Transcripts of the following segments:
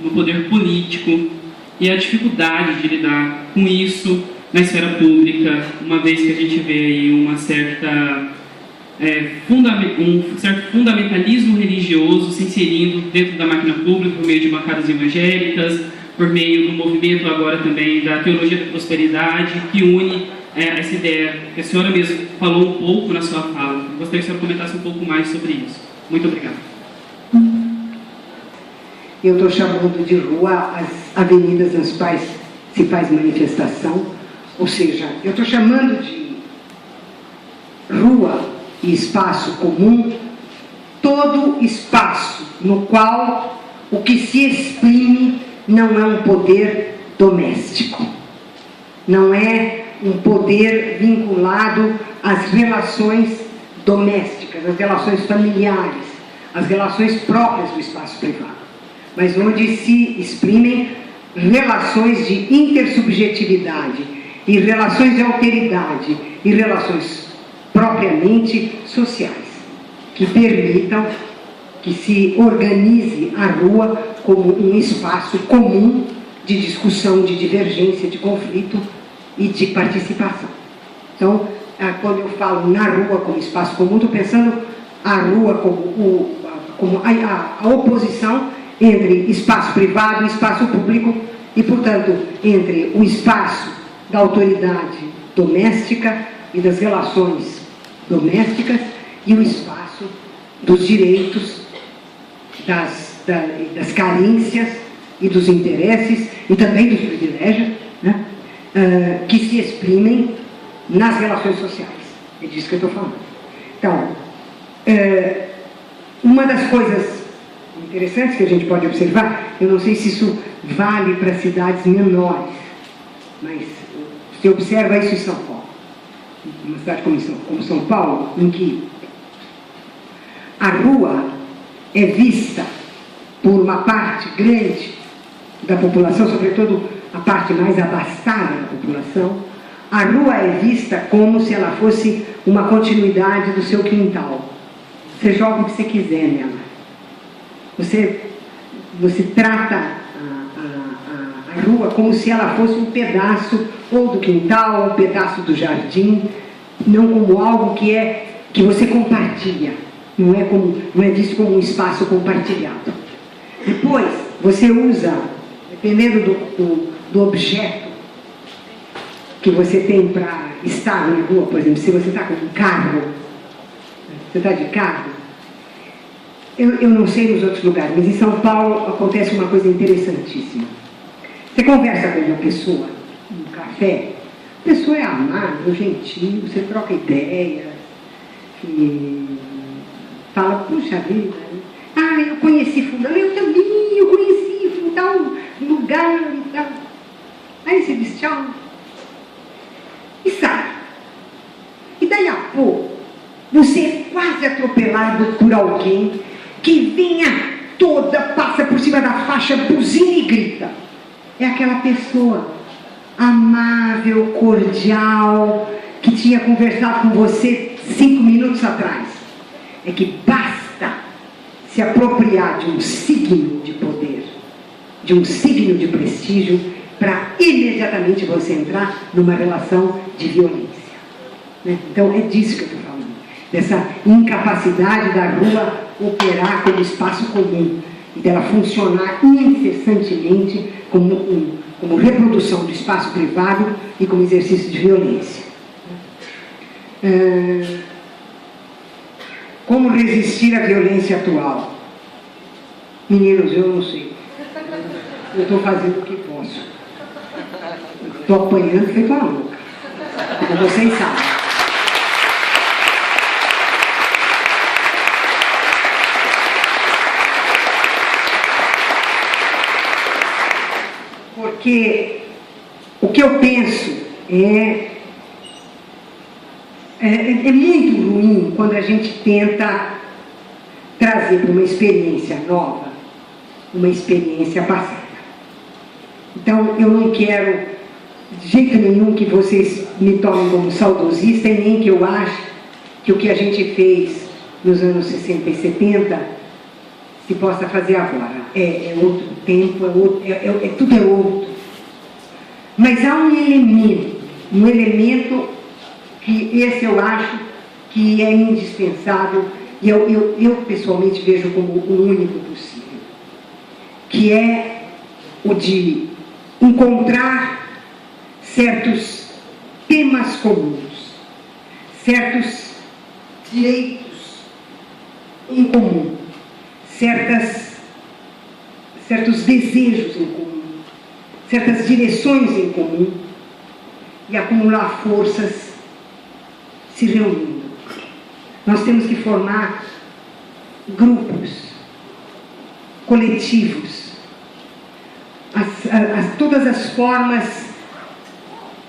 no poder político e a dificuldade de lidar com isso na esfera pública, uma vez que a gente vê aí um certo fundamentalismo religioso se inserindo dentro da máquina pública por meio de bancadas evangélicas, por meio do movimento agora também da teologia da prosperidade, que une essa ideia que a senhora mesmo falou um pouco na sua fala. Eu gostaria que a senhora comentasse um pouco mais sobre isso. Muito obrigado. Eu estou chamando de rua as avenidas nas quais se faz manifestação, ou seja, eu estou chamando de rua e espaço comum todo espaço no qual o que se exprime não é um poder doméstico, não é um poder vinculado às relações domésticas, às relações familiares, às relações próprias do espaço privado, mas onde se exprimem relações de intersubjetividade e relações de alteridade e relações propriamente sociais, que permitam que se organize a rua como um espaço comum de discussão, de divergência, de conflito e de participação. Então, quando eu falo na rua como espaço comum, estou pensando a rua como a oposição entre espaço privado e espaço público e, portanto, entre o espaço da autoridade doméstica e das relações domésticas e o espaço dos direitos, das carências e dos interesses e também dos privilégios, né, que se exprimem nas relações sociais. É disso que eu estou falando. Então, uma das coisas interessantes que a gente pode observar, eu não sei se isso vale para cidades menores, mas se observa isso em São Paulo, uma cidade como São Paulo, em que a rua é vista por uma parte grande da população, sobretudo a parte mais abastada da população, a rua é vista como se ela fosse uma continuidade do seu quintal. Você joga o que você quiser nela. Você trata a rua como se ela fosse um pedaço ou do quintal, um pedaço do jardim, não como algo que você compartilha, não é visto como um espaço compartilhado. Depois, você usa, dependendo do objeto que você tem para estar na rua, por exemplo, se você está com um carro, você está de carro, eu não sei nos outros lugares, mas em São Paulo acontece uma coisa interessantíssima. Você conversa com uma pessoa no café, a pessoa é amável, gentil, você troca ideias, e fala, puxa vida, eu conheci fulano, eu também, eu conheci tal lugar e tal. Aí você diz tchau e sai. E daí a pouco, você é quase atropelado por alguém que vinha toda, passa por cima da faixa, buzina e grita. É aquela pessoa amável, cordial, que tinha conversado com você 5 minutos atrás. É que basta se apropriar de um signo de poder, de um signo de prestígio, para imediatamente você entrar numa relação de violência. Né? Então é disso que eu estou falando, dessa incapacidade da rua operar como espaço comum e dela funcionar incessantemente como reprodução do espaço privado e como exercício de violência. Como resistir à violência atual? Meninos, eu não sei. Eu estou fazendo o que posso. Estou apanhando feito uma louca. Como vocês sabem. Porque o que eu penso é muito ruim quando a gente tenta trazer para uma experiência nova, uma experiência passada. Então, eu não quero de jeito nenhum que vocês me tomem como saudosista e nem que eu ache que o que a gente fez nos anos 60 e 70 se possa fazer agora. É outro tempo, tudo é outro. Mas há um elemento que esse eu acho que é indispensável, e eu pessoalmente vejo como o único possível, que é o de encontrar certos temas comuns, certos direitos em comum, certos desejos em comum, certas direções em comum, e acumular forças se reunindo. Nós temos que formar grupos, coletivos, todas as formas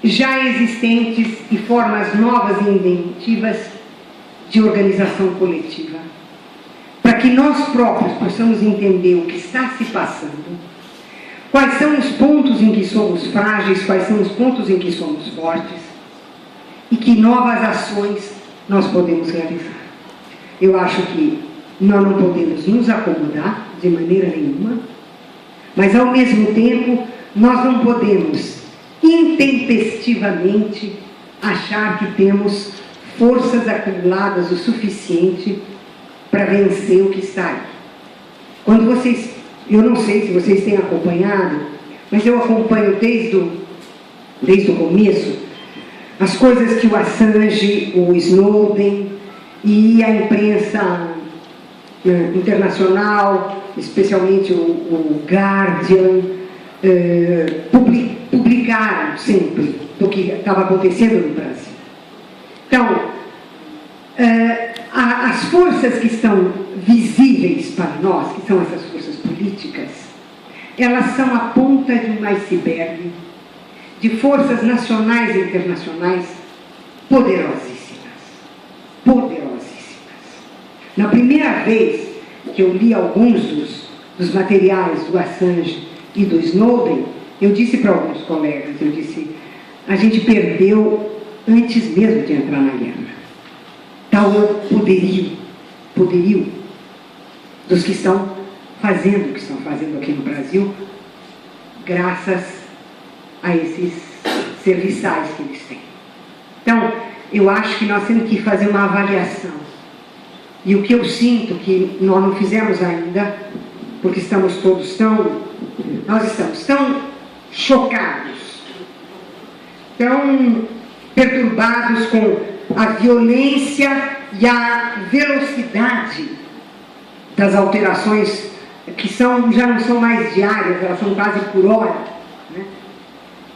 já existentes e formas novas e inventivas de organização coletiva, para que nós próprios possamos entender o que está se passando, quais são os pontos em que somos frágeis, quais são os pontos em que somos fortes, e que novas ações nós podemos realizar. Eu acho que nós não podemos nos acomodar de maneira nenhuma, mas ao mesmo tempo nós não podemos intempestivamente achar que temos forças acumuladas o suficiente para vencer o que está aí. Quando vocês, eu não sei se vocês têm acompanhado, mas eu acompanho desde o começo as coisas que o Assange, o Snowden e a imprensa internacional, especialmente o Guardian, publicaram sempre do que estava acontecendo no Brasil. Então, as forças que estão visíveis para nós, que são essas forças políticas, elas são a ponta de um iceberg de forças nacionais e internacionais poderosíssimas. Poderosíssimas. Na primeira vez que eu li alguns dos materiais do Assange e do Snowden, eu disse para alguns colegas, eu disse, a gente perdeu antes mesmo de entrar na guerra. Tal é o poderio dos que estão fazendo o que estão fazendo aqui no Brasil, graças a esses serviçais que eles têm. Então, eu acho que nós temos que fazer uma avaliação. E o que eu sinto que nós não fizemos ainda, porque nós estamos tão chocados, tão perturbados com a violência e a velocidade das alterações que já não são mais diárias, elas são quase por hora, né?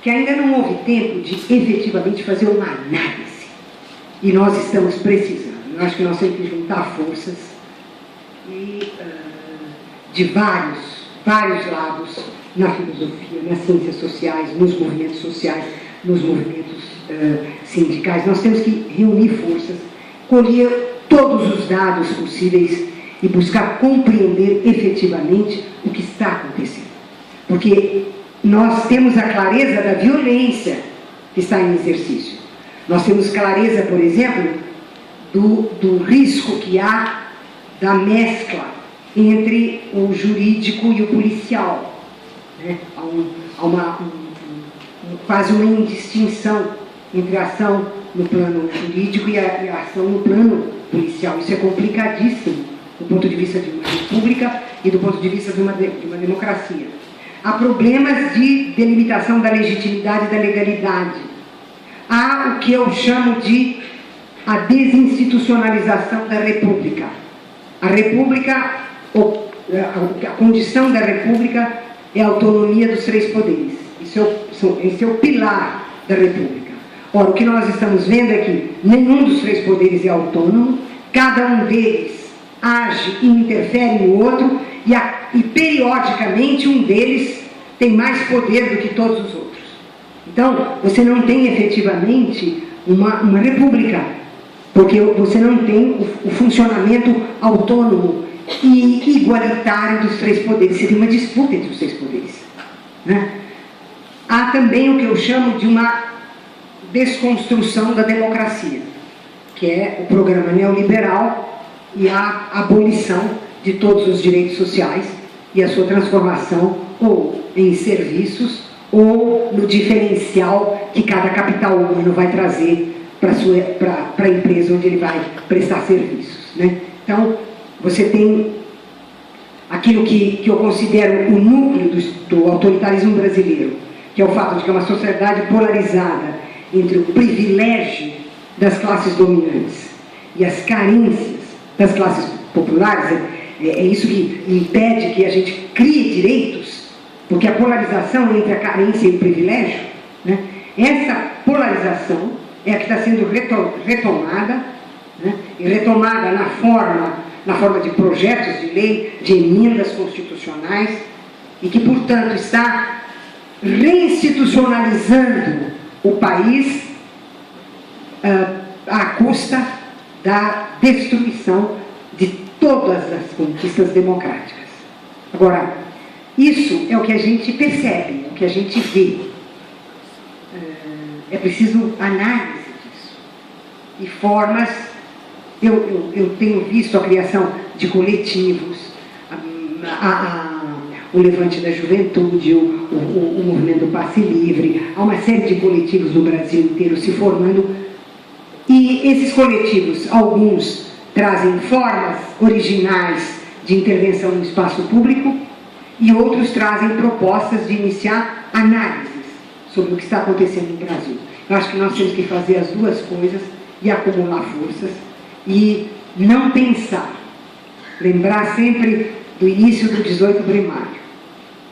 Que ainda não houve tempo de efetivamente fazer uma análise. E nós estamos precisando. Eu acho que nós temos que juntar forças de vários lados, na filosofia, nas ciências sociais, nos movimentos sociais, nos movimentos sindicais. Nós temos que reunir forças, colher todos os dados possíveis e buscar compreender efetivamente o que está acontecendo. Porque nós temos a clareza da violência que está em exercício. Nós temos clareza, por exemplo, do risco que há da mescla entre o jurídico e o policial. Né? Há quase uma indistinção entre a ação no plano jurídico e a ação no plano policial. Isso é complicadíssimo do ponto de vista de uma república e do ponto de vista de uma democracia. Há problemas de delimitação da legitimidade e da legalidade. Há o que eu chamo de a desinstitucionalização da República. A República, a condição da República é a autonomia dos três poderes. Esse é o pilar da República. Ora, o que nós estamos vendo é que nenhum dos três poderes é autônomo, cada um deles age e interfere no outro, e periodicamente um deles tem mais poder do que todos os outros. Então, você não tem efetivamente uma república, porque você não tem o funcionamento autônomo e igualitário dos três poderes. Você tem uma disputa entre os três poderes. Né? Há também o que eu chamo de uma desconstrução da democracia, que é o programa neoliberal e a abolição de todos os direitos sociais e a sua transformação ou em serviços ou no diferencial que cada capital humano vai trazer para a empresa onde ele vai prestar serviços, né? Então, você tem aquilo que eu considero o núcleo do autoritarismo brasileiro, que é o fato de que é uma sociedade polarizada entre o privilégio das classes dominantes e as carências das classes populares. É isso que impede que a gente crie direitos, porque a polarização entre a carência e o privilégio, né? Essa polarização é a que está sendo retomada, né? E retomada na forma de projetos de lei, de emendas constitucionais, e que, portanto, está reinstitucionalizando o país à custa da destruição de todas as conquistas democráticas. Agora, isso é o que a gente percebe, é o que a gente vê. É preciso análise disso. E formas, eu tenho visto a criação de coletivos, o Levante da Juventude, o Movimento do Passe Livre, há uma série de coletivos no Brasil inteiro se formando, e esses coletivos, alguns trazem formas originais de intervenção no espaço público e outros trazem propostas de iniciar análises sobre o que está acontecendo no Brasil. Eu acho que nós temos que fazer as duas coisas e acumular forças e não pensar, lembrar sempre do início do 18 primário,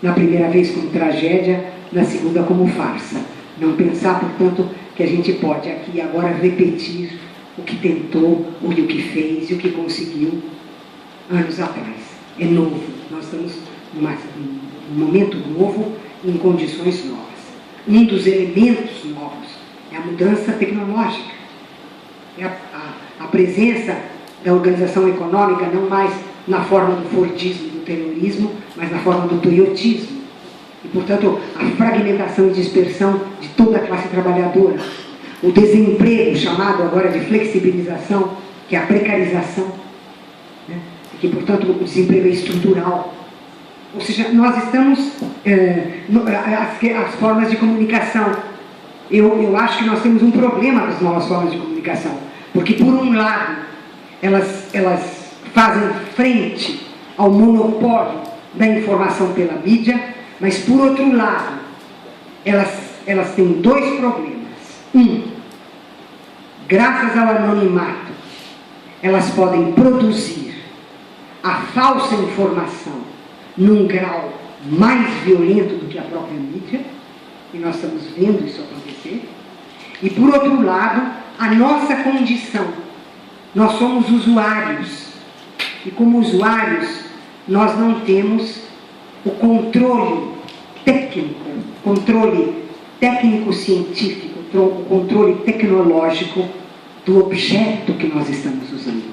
na primeira vez como tragédia, na segunda como farsa. Não pensar, portanto, que a gente pode aqui agora repetir o que tentou, o que fez e o que conseguiu anos atrás. É novo, nós estamos num momento novo, em condições novas. Um dos elementos novos é a mudança tecnológica, é a presença da organização econômica não mais na forma do fordismo, do terrorismo, mas na forma do toyotismo. E, portanto, a fragmentação e dispersão de toda a classe trabalhadora, o desemprego, chamado agora de flexibilização, que é a precarização, né? E que, portanto, o desemprego é estrutural. Ou seja, nós estamos... as formas de comunicação. Eu acho que nós temos um problema com as novas formas de comunicação, porque, por um lado, elas fazem frente ao monopólio da informação pela mídia, mas, por outro lado, elas têm dois problemas. Graças ao anonimato, elas podem produzir a falsa informação num grau mais violento do que a própria mídia, e nós estamos vendo isso acontecer. E, por outro lado, a nossa condição. Nós somos usuários, e como usuários, nós não temos o controle técnico-científico, o controle tecnológico do objeto que nós estamos usando.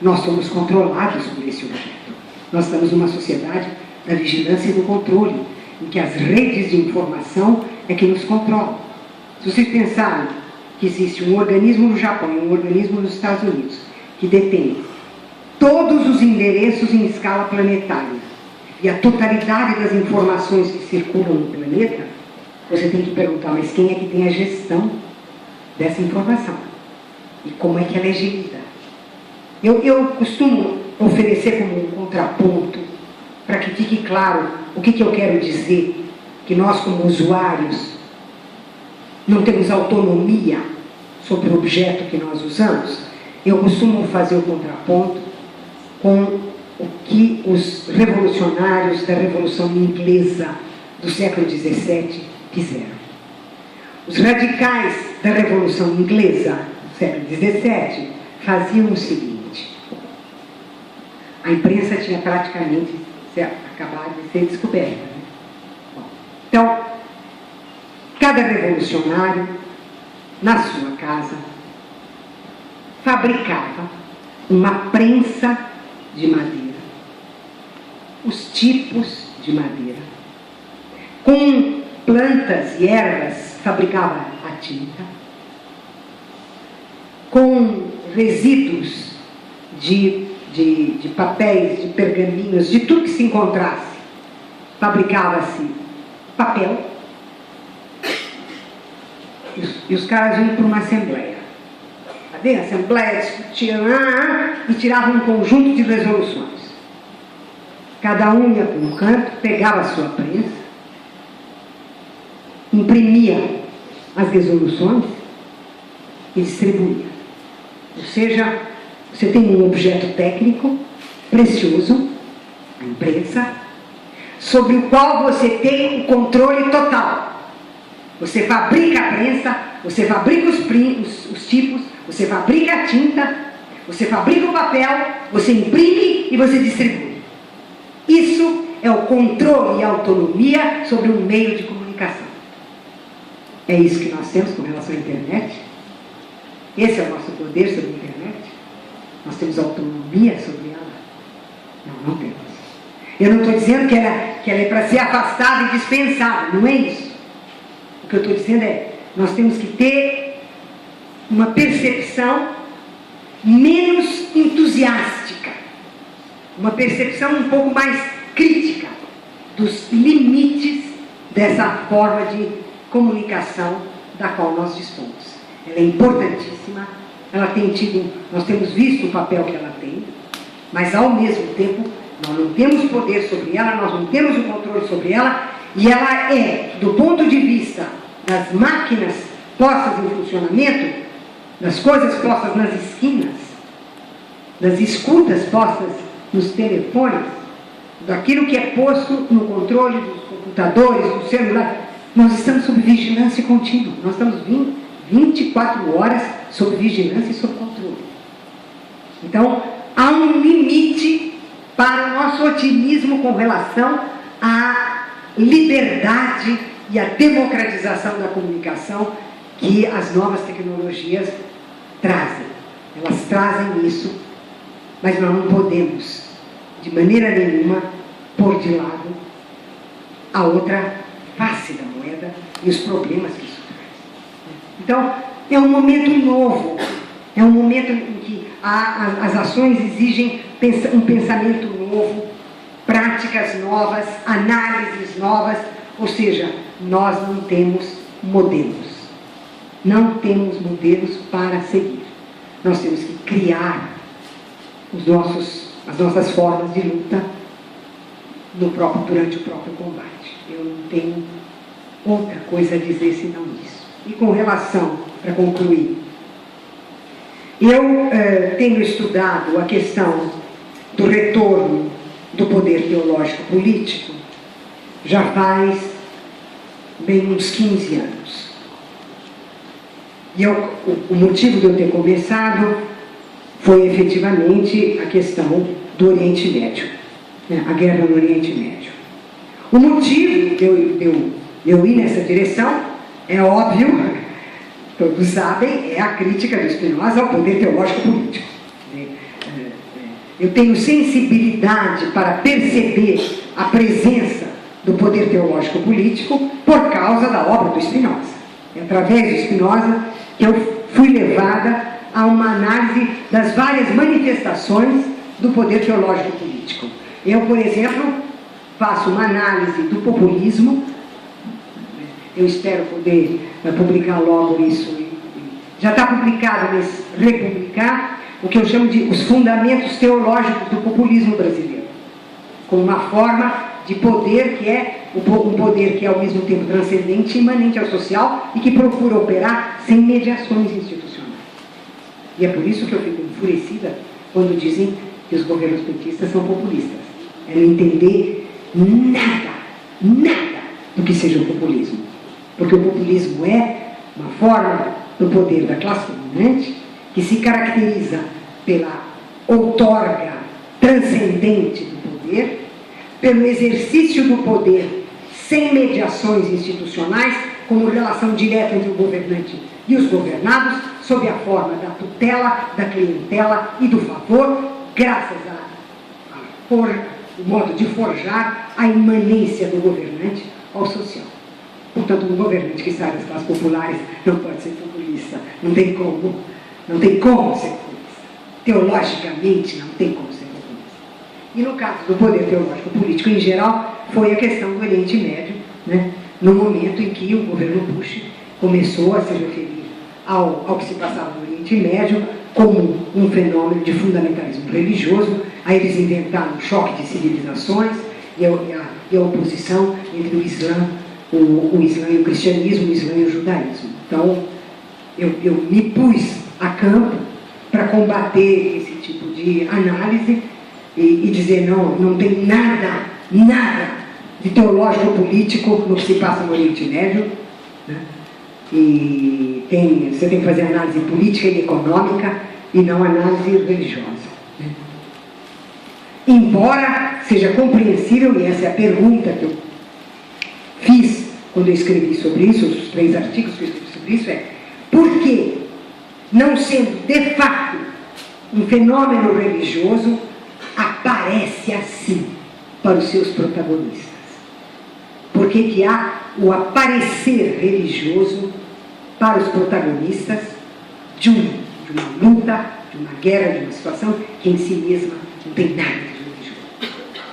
Nós somos controlados por esse objeto. Nós estamos numa sociedade da vigilância e do controle, em que as redes de informação é que nos controlam. Se vocês pensarem que existe um organismo no Japão e um organismo nos Estados Unidos que detém todos os endereços em escala planetária e a totalidade das informações que circulam no planeta, você tem que perguntar, mas quem é que tem a gestão dessa informação? E como é que ela é gerida? Eu costumo oferecer como um contraponto, para que fique claro o que eu quero dizer, que nós, como usuários, não temos autonomia sobre o objeto que nós usamos. Eu costumo fazer o contraponto com o que os revolucionários da Revolução Inglesa do século XVII fizeram. Os radicais da Revolução Inglesa do século XVII faziam o seguinte: a imprensa tinha praticamente acabado de ser descoberta, né? Então, cada revolucionário, na sua casa, fabricava uma prensa de madeira, os tipos de madeira, com plantas e ervas fabricava a tinta, com resíduos de de papéis, de pergaminhos, de tudo que se encontrasse. Fabricava-se papel e os caras iam para uma assembleia. Cadê? A assembleia discutiam e tiravam um conjunto de resoluções. Cada um ia para um canto, pegava a sua prensa, imprimia as resoluções e distribuía. Ou seja, você tem um objeto técnico precioso, a imprensa, sobre o qual você tem o controle total. Você fabrica a prensa, você fabrica os tipos, você fabrica a tinta, você fabrica o papel, você imprime e você distribui. Isso é o controle e a autonomia sobre um meio de comunicação. É isso que nós temos com relação à internet. Esse é o nosso poder sobre a internet. Nós temos autonomia sobre ela? Não, não temos. Eu não estou dizendo que ela é para ser afastada e dispensada, não é isso. O que eu estou dizendo é, nós temos que ter uma percepção menos entusiástica, uma percepção um pouco mais crítica dos limites dessa forma de comunicação da qual nós dispomos. Ela é importantíssima, nós temos visto o papel que ela tem, mas ao mesmo tempo nós não temos poder sobre ela, nós não temos o controle sobre ela, e ela é, do ponto de vista das máquinas postas em funcionamento, das coisas postas nas esquinas, das escutas postas nos telefones, daquilo que é posto no controle dos computadores, do celular, nós estamos sob vigilância contínua, nós estamos 24 horas sob vigilância e sob controle. Então, há um limite para o nosso otimismo com relação à liberdade e à democratização da comunicação que as novas tecnologias trazem. Elas trazem isso, mas nós não podemos, de maneira nenhuma, pôr de lado a outra face da moeda e os problemas que isso traz. Então, é um momento novo, é um momento em que as ações exigem um pensamento novo, práticas novas, análises novas, ou seja, nós não temos modelos. Não temos modelos para seguir. Nós temos que criar as nossas formas de luta durante o próprio combate. Eu não tenho outra coisa a dizer senão isso. E com relação, para concluir, eu tenho estudado a questão do retorno do poder teológico político já faz bem uns 15 anos. E o motivo de eu ter começado foi efetivamente a questão do Oriente Médio, né? A guerra no Oriente Médio. O motivo de eu ir nessa direção é óbvio, todos sabem, é a crítica do Spinoza ao poder teológico político. Eu tenho sensibilidade para perceber a presença do poder teológico político por causa da obra do Spinoza. É através do Spinoza que eu fui levada a uma análise das várias manifestações do poder teológico político. Eu, por exemplo, faço uma análise do populismo. Eu espero poder publicar logo isso. Já está publicado, mas republicar o que eu chamo de os fundamentos teológicos do populismo brasileiro, como uma forma de poder que é um poder que é ao mesmo tempo transcendente e imanente ao social e que procura operar sem mediações institucionais. E é por isso que eu fico enfurecida quando dizem que os governos petistas são populistas. É não entender nada do que seja o populismo. Porque o populismo é uma forma do poder da classe dominante que se caracteriza pela outorga transcendente do poder, pelo exercício do poder sem mediações institucionais, como relação direta entre o governante e os governados, sob a forma da tutela, da clientela e do favor, graças o modo de forjar a imanência do governante ao social. Portanto, um governante que sai das classes populares não pode ser populista. Não tem como ser populista. Teologicamente, não tem como ser populista. E no caso do poder teológico político em geral, foi a questão do Oriente Médio, né? No momento em que o governo Bush começou a se referir ao que se passava no Oriente Médio como um fenômeno de fundamentalismo religioso. Aí eles inventaram um choque de civilizações e a oposição entre o Islã e o cristianismo, o Islã e o judaísmo. Então, eu me pus a campo para combater esse tipo de análise e dizer, não tem nada de teológico político no que se passa no Oriente Médio, né? E você tem que fazer análise política e econômica e não análise religiosa, né? Embora seja compreensível, e essa é a pergunta que eu fiz quando eu escrevi sobre isso, os 3 artigos que eu escrevi sobre isso, por que, não sendo de fato um fenômeno religioso, aparece assim para os seus protagonistas? Por que há o aparecer religioso para os protagonistas de uma luta, de uma guerra, de uma situação que em si mesma não tem nada de religioso?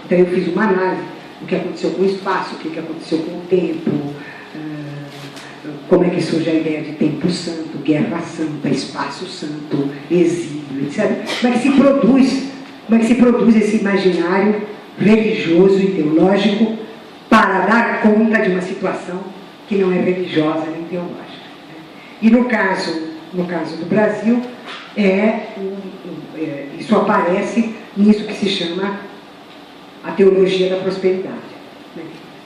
Então eu fiz uma análise do que aconteceu com o espaço, o que aconteceu com o tempo, como é que surge a ideia de tempo santo, guerra santa, espaço santo, exílio, etc. Como é que se produz esse imaginário religioso e teológico para dar conta de uma situação que não é religiosa nem teológica. E no caso do Brasil, isso aparece nisso que se chama a teologia da prosperidade.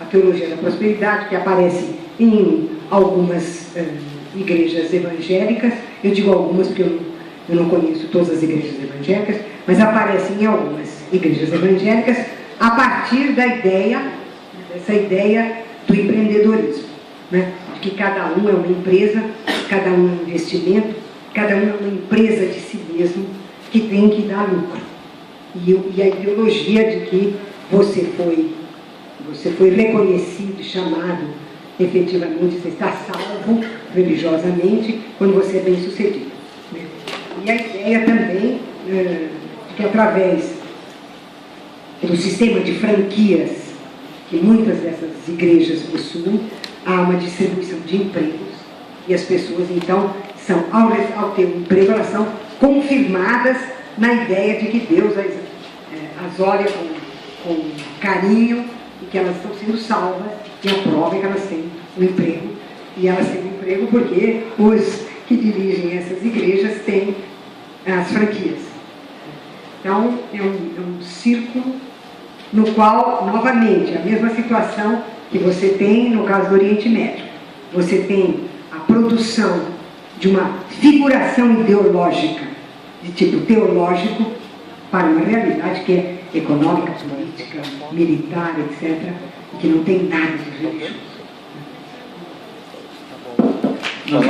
A teologia da prosperidade, que aparece em algumas igrejas evangélicas. Eu digo algumas porque eu não conheço todas as igrejas evangélicas, mas aparece em algumas igrejas evangélicas a partir dessa ideia do empreendedorismo, né? De que cada um é uma empresa, cada um é um investimento, cada um é uma empresa de si mesmo que tem que dar lucro. E a ideologia de que você foi reconhecido, chamado, efetivamente, você está salvo religiosamente quando você é bem sucedido, né? E a ideia também de que através do sistema de franquias que muitas dessas igrejas possuem, há uma distribuição de empregos e as pessoas, então, ao ter um emprego, elas são confirmadas na ideia de que Deus as olha com carinho e que elas estão sendo salvas, e a prova é que elas têm um emprego. E elas têm um emprego porque os que dirigem essas igrejas têm as franquias. Então, é um círculo no qual, novamente, a mesma situação que você tem no caso do Oriente Médio. Você tem a produção de uma figuração ideológica, de tipo teológico, para uma realidade que é econômica, política, militar, etc., e que não tem nada de religioso. Não.